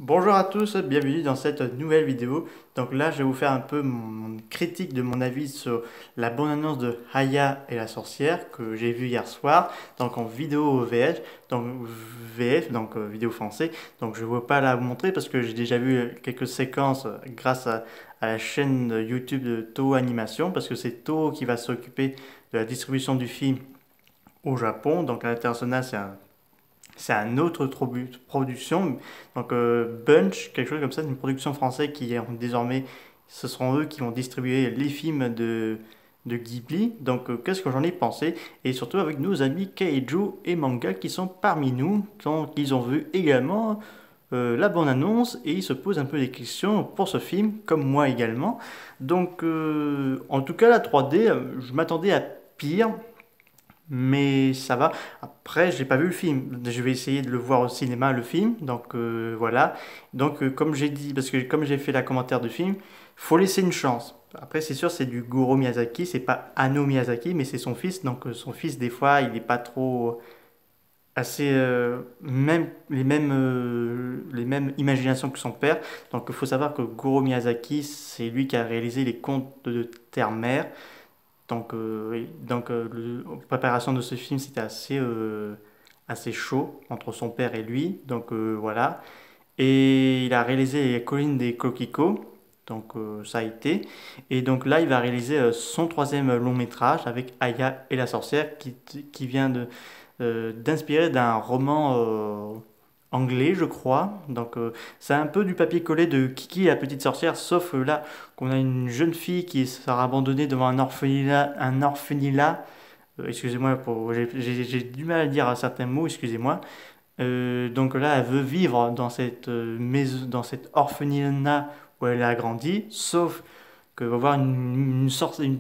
Bonjour à tous, bienvenue dans cette nouvelle vidéo. Donc là, je vais vous faire un peu mon critique de mon avis sur la bande-annonce de Aya et la sorcière que j'ai vue hier soir, donc en vidéo VF, vidéo français. Donc je ne vais pas la vous montrer parce que j'ai déjà vu quelques séquences grâce à la chaîne YouTube de Toho Animation, parce que c'est Toho qui va s'occuper de la distribution du film au Japon. Donc à l'international, c'est un autre production. Donc Bunch, quelque chose comme ça, une production française qui est désormais, ce seront eux qui vont distribuer les films de Ghibli. Donc qu'est-ce que j'en ai pensé? Et surtout avec nos amis Keijo et Manga qui sont parmi nous. Donc ils ont vu également la bande-annonce et ils se posent un peu des questions pour ce film, comme moi également. Donc en tout cas la 3D, je m'attendais à pire. Mais ça va. Après, j'ai pas vu le film. Je vais essayer de le voir au cinéma, le film. Donc voilà. Donc comme j'ai dit, parce que comme j'ai fait la commentaire du film, faut laisser une chance. Après, c'est sûr, c'est du Goro Miyazaki, c'est pas Ano Miyazaki, mais c'est son fils. Donc son fils, des fois, il n'est pas trop assez même les mêmes imaginations que son père. Donc il faut savoir que Goro Miyazaki, c'est lui qui a réalisé les contes de Terre-Mère. Donc, oui. Donc la préparation de ce film, c'était assez chaud entre son père et lui. Donc, voilà. Et il a réalisé Les Collines des Coquelicots. Donc, ça a été. Et donc là, il va réaliser son troisième long métrage avec Aya et la sorcière qui vient d'inspirer d'un roman anglais, je crois. Donc, c'est un peu du papier-collé de Kiki la petite sorcière, sauf là qu'on a une jeune fille qui sera abandonnée devant un orphelinat. Excusez-moi, j'ai du mal à dire à certains mots, excusez-moi. Donc là, elle veut vivre dans cette maison, dans cet orphelinat où elle a grandi, sauf que va voir une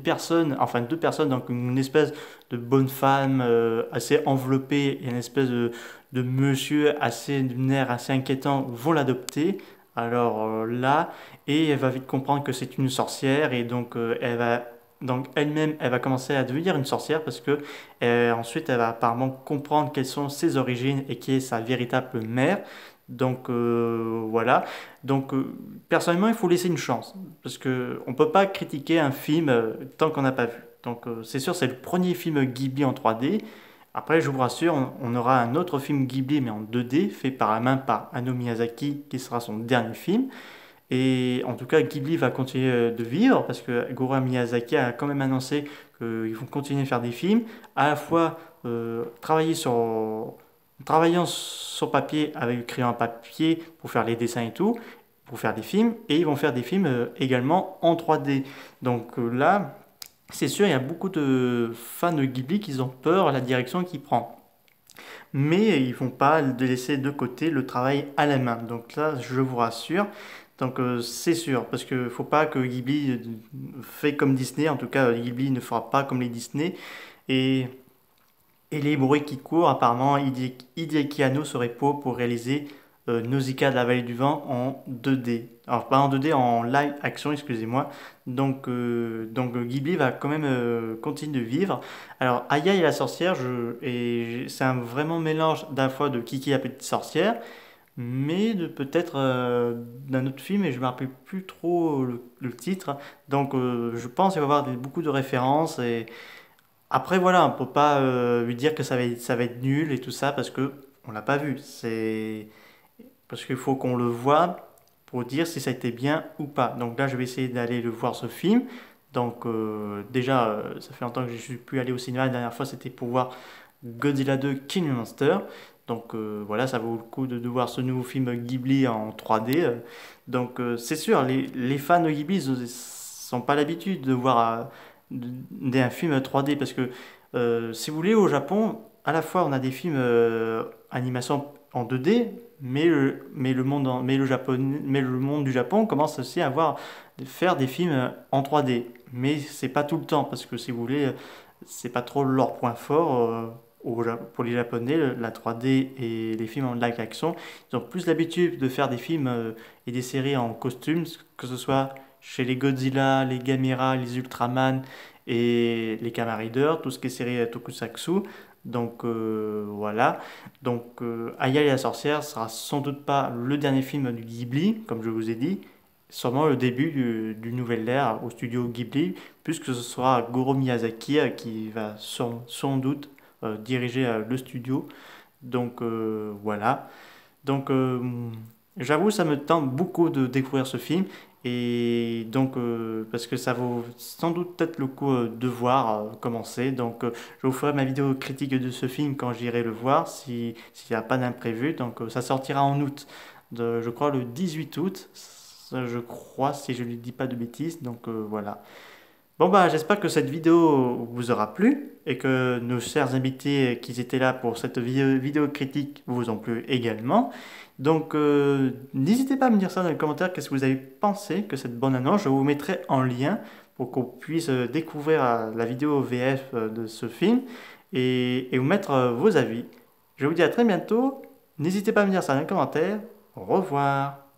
personne, enfin deux personnes, donc une espèce de bonne femme assez enveloppée et une espèce de monsieur assez d'une air assez inquiétant vont l'adopter. Alors là, et elle va vite comprendre que c'est une sorcière et donc donc elle-même, elle va commencer à devenir une sorcière parce que ensuite elle va apparemment comprendre quelles sont ses origines et qui est sa véritable mère. Donc voilà. Donc personnellement, il faut laisser une chance parce que on peut pas critiquer un film tant qu'on n'a pas vu. Donc c'est sûr, c'est le premier film Ghibli en 3D. Après, je vous rassure, on aura un autre film Ghibli mais en 2D fait par la main par Hayao Miyazaki qui sera son dernier film. Et en tout cas, Ghibli va continuer de vivre parce que Goro Miyazaki a quand même annoncé qu'ils vont continuer à faire des films, à la fois travaillant sur papier avec le crayon à papier pour faire les dessins et tout, pour faire des films, et ils vont faire des films également en 3D. Donc là, c'est sûr, il y a beaucoup de fans de Ghibli qui ont peur à la direction qu'il prend. Mais ils ne vont pas laisser de côté le travail à la main. Donc là, je vous rassure. Donc c'est sûr, parce qu'il ne faut pas que Ghibli fait comme Disney. En tout cas, Ghibli ne fera pas comme les Disney. Et, et les bruits qui courent, apparemment, Hideaki Anno serait pour réaliser Nausicaa de la vallée du vent en 2D. Alors pas en 2D, en live action, excusez-moi. Donc Ghibli va quand même continuer de vivre. Alors Aya et la sorcière, c'est un vraiment mélange d'un fois de Kiki la petite sorcière, mais de peut-être d'un autre film, et je ne me rappelle plus trop le titre. Donc je pense qu'il va y avoir beaucoup de références. Et après voilà, on ne peut pas lui dire que ça va être nul et tout ça, parce que on l'a pas vu. Parce qu'il faut qu'on le voit pour dire si ça a été bien ou pas. Donc là, je vais essayer d'aller le voir ce film. Donc déjà, ça fait longtemps que je ne suis plus allé au cinéma. La dernière fois, c'était pour voir Godzilla 2 King Monster. Donc voilà, ça vaut le coup de voir ce nouveau film Ghibli en 3D. Donc c'est sûr, les fans de Ghibli ne sont pas l'habitude de voir un film 3D parce que si vous voulez, au Japon, à la fois on a des films animation en 2D, mais le monde du Japon commence aussi à faire des films en 3D. Mais c'est pas tout le temps parce que si vous voulez, c'est pas trop leur point fort. Pour les Japonais, la 3D et les films en live action, ils ont plus l'habitude de faire des films et des séries en costumes, que ce soit chez les Godzilla, les Gamera, les Ultraman et les Kamen Rider, tout ce qui est série Tokusatsu. Donc voilà. Donc Aya et la sorcière sera sans doute pas le dernier film du Ghibli, comme je vous ai dit, sûrement le début du nouvel ère au studio Ghibli, puisque ce sera Goro Miyazaki qui va sans doute diriger le studio. Donc voilà. Donc, j'avoue, ça me tente beaucoup de découvrir ce film. Et donc, parce que ça vaut sans doute peut-être le coup de voir commencer. Donc, je vous ferai ma vidéo critique de ce film quand j'irai le voir, s'il n'y a pas d'imprévu. Donc, ça sortira en août, je crois le 18 août, ça, je crois, si je ne dis pas de bêtises. Donc, voilà. Bon bah j'espère que cette vidéo vous aura plu et que nos chers invités qui étaient là pour cette vidéo critique vous ont plu également. Donc n'hésitez pas à me dire ça dans les commentaires, qu'est-ce que vous avez pensé que cette bonne annonce. Je vous mettrai en lien pour qu'on puisse découvrir la vidéo VF de ce film et vous mettre vos avis. Je vous dis à très bientôt. N'hésitez pas à me dire ça dans les commentaires. Au revoir.